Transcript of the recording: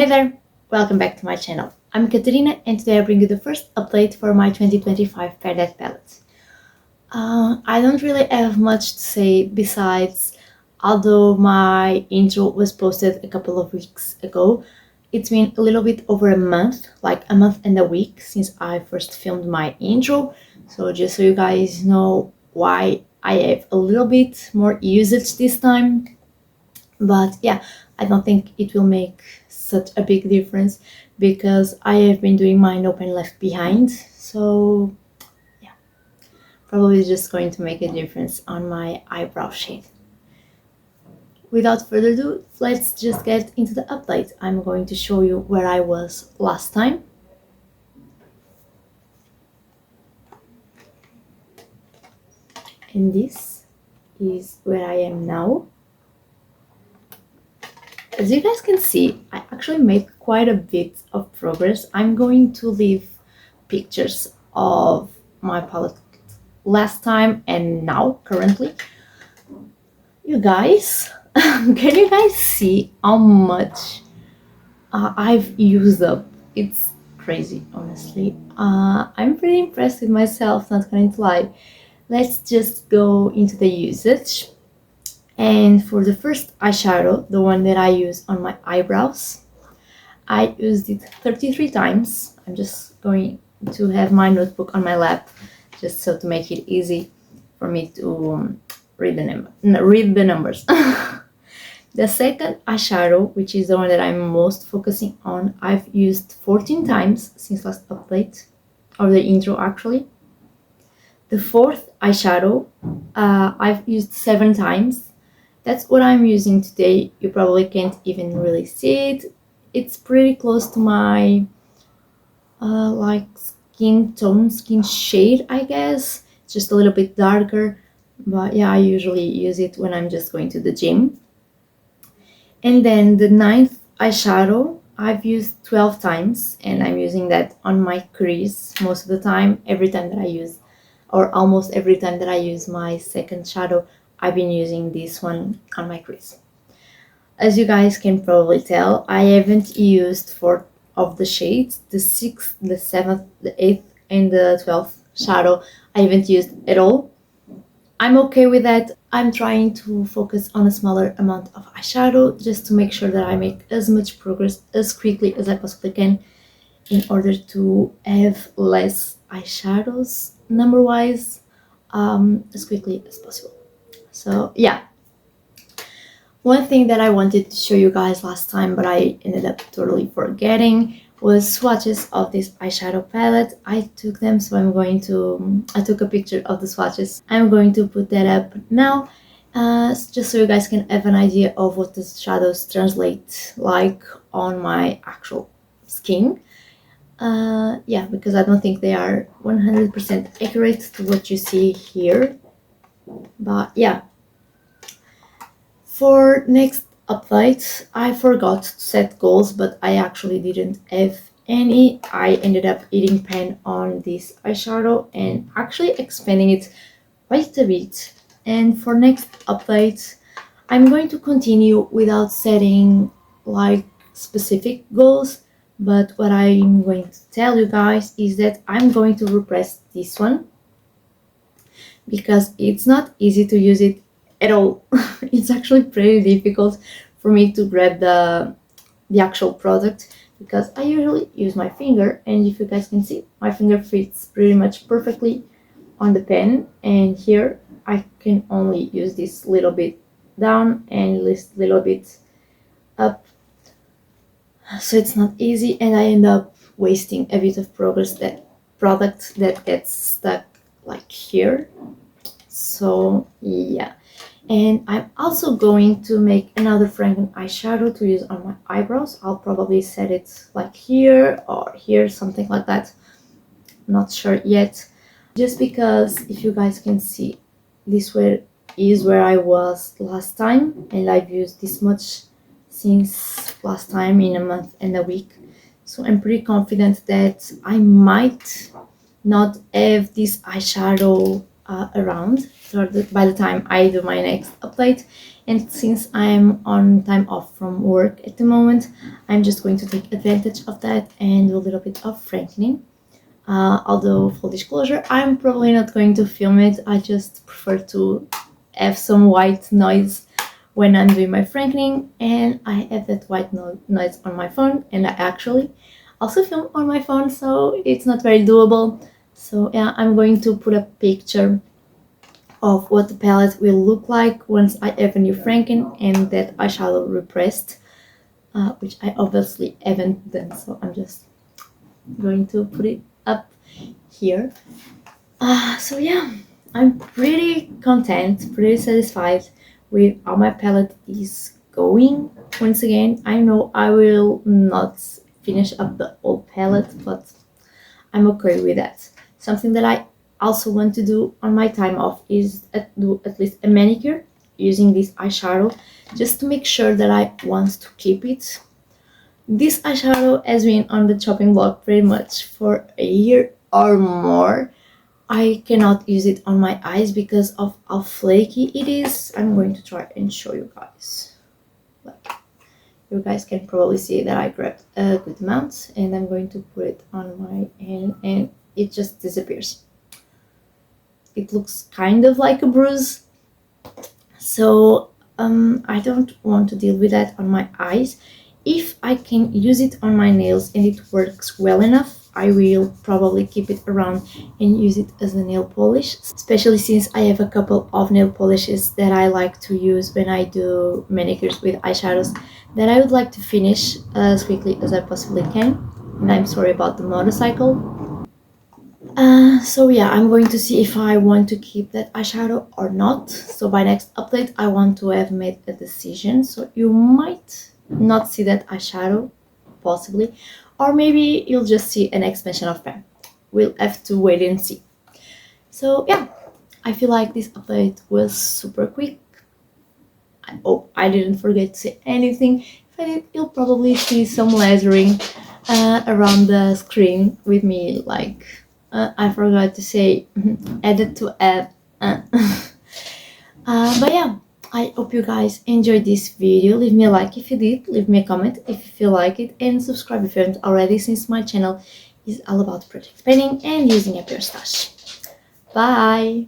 Hey there, welcome back to my channel. I'm Katerina and today I bring you the first update for my 2025 Palette palette. I don't really have much to say besides, although my intro was posted a couple of weeks ago, it's been a little bit over a month, like a month and a week since I first filmed my intro. So just so you guys know why I have a little bit more usage this time. But yeah, I don't think it will make such a big difference because I have been doing my Nope and Left Behind, so yeah, probably just going to make a difference on my eyebrow shade. Without further ado, let's just get into the update. I'm going to show you where I was last time. And this is where I am now. As you guys can see, I actually made quite a bit of progress. I'm going to leave pictures of my palette last time and now, currently. You guys, can you guys see how much I've used up? It's crazy, honestly. I'm pretty impressed with myself, not going to lie. Let's just go into the usage. And for the first eyeshadow, the one that I use on my eyebrows, I used it 33 times. I'm just going to have my notebook on my lap, just so to make it easy for me to read the numbers. The second eyeshadow, which is the one that I'm most focusing on, I've used 14 times since last update, or the intro actually. The fourth eyeshadow, I've used 7 times. That's what I'm using today. You probably can't even really see it. It's pretty close to my like skin shade, I guess. It's just a little bit darker, but yeah, I usually use it when I'm just going to the gym. And then the ninth eyeshadow, I've used 12 times, and I'm using that on my crease most of the time. Every time that I use, or almost every time that I use my second shadow, I've been using this one on my crease. As you guys can probably tell, I haven't used 4 of the shades. The 6th, the 7th, the 8th, and the 12th shadow I haven't used at all. I'm okay with that. I'm trying to focus on a smaller amount of eyeshadow just to make sure that I make as much progress as quickly as I possibly can in order to have less eyeshadows number-wise as quickly as possible. So yeah, one thing that I wanted to show you guys last time, but I ended up totally forgetting, was swatches of this eyeshadow palette. I took them, so I took a picture of the swatches. I'm going to put that up now, just so you guys can have an idea of what the shadows translate like on my actual skin. Yeah, because I don't think they are 100% accurate to what you see here. But yeah, for next update, I forgot to set goals, but I actually didn't have any. I ended up eating pen on this eyeshadow and actually expanding it quite a bit. And for next update, I'm going to continue without setting like specific goals, but what I'm going to tell you guys is that I'm going to repress this one because it's not easy to use it at all. It's actually pretty difficult for me to grab the actual product because I usually use my finger, and if you guys can see, my finger fits pretty much perfectly on the pen, and here I can only use this little bit down and this little bit up, so it's not easy, and I end up wasting a bit of product that gets stuck like here. So yeah, and I'm also going to make another Franken eyeshadow to use on my eyebrows. I'll probably set it like here or here, something like that. Not sure yet, just because if you guys can see, this is where I was last time, and I've used this much since last time in a month and a week. So I'm pretty confident that I might not have this eyeshadow around by the time I do my next update, And since I'm on time off from work at the moment, I'm just going to take advantage of that and do a little bit of frankening. Although, full disclosure, I'm probably not going to film it. I just prefer to have some white noise when I'm doing my frankening, and I have that white noise on my phone, and I actually also film on my phone, so it's not very doable. So yeah, I'm going to put a picture of what the palette will look like once I have a new franken and that eyeshadow repressed, which I obviously haven't done, so I'm just going to put it up here. So yeah, I'm pretty content, pretty satisfied with how my palette is going. Once again, I know I will not finish up the whole palette, but I'm okay with that. Something that I also want to do on my time off is do at least a manicure using this eyeshadow, just to make sure that I want to keep it. This eyeshadow has been on the chopping block pretty much for a year or more. I cannot use it on my eyes because of how flaky it is. I'm going to try and show you guys. Like, you guys can probably see that I grabbed a good amount, and I'm going to put it on my hand and it just disappears. It looks kind of like a bruise, so I don't want to deal with that on my eyes. If I can use it on my nails and it works well enough, I will probably keep it around and use it as a nail polish, especially since I have a couple of nail polishes that I like to use when I do manicures with eyeshadows that I would like to finish as quickly as I possibly can. And I'm sorry about the motorcycle. So yeah, I'm going to see if I want to keep that eyeshadow or not. So by next update, I want to have made a decision. So you might not see that eyeshadow, possibly, or maybe you'll just see an expansion of Pam. We'll have to wait and see. So yeah, I feel like this update was super quick. I hope I didn't forget to say anything. If I did, you'll probably see some lasering around the screen with me, like I forgot to say added to add. But yeah, I hope you guys enjoyed this video. Leave me a like if you did, leave me a comment if you feel like it, and subscribe if you haven't already, since my channel is all about project planning and using up your stash. Bye!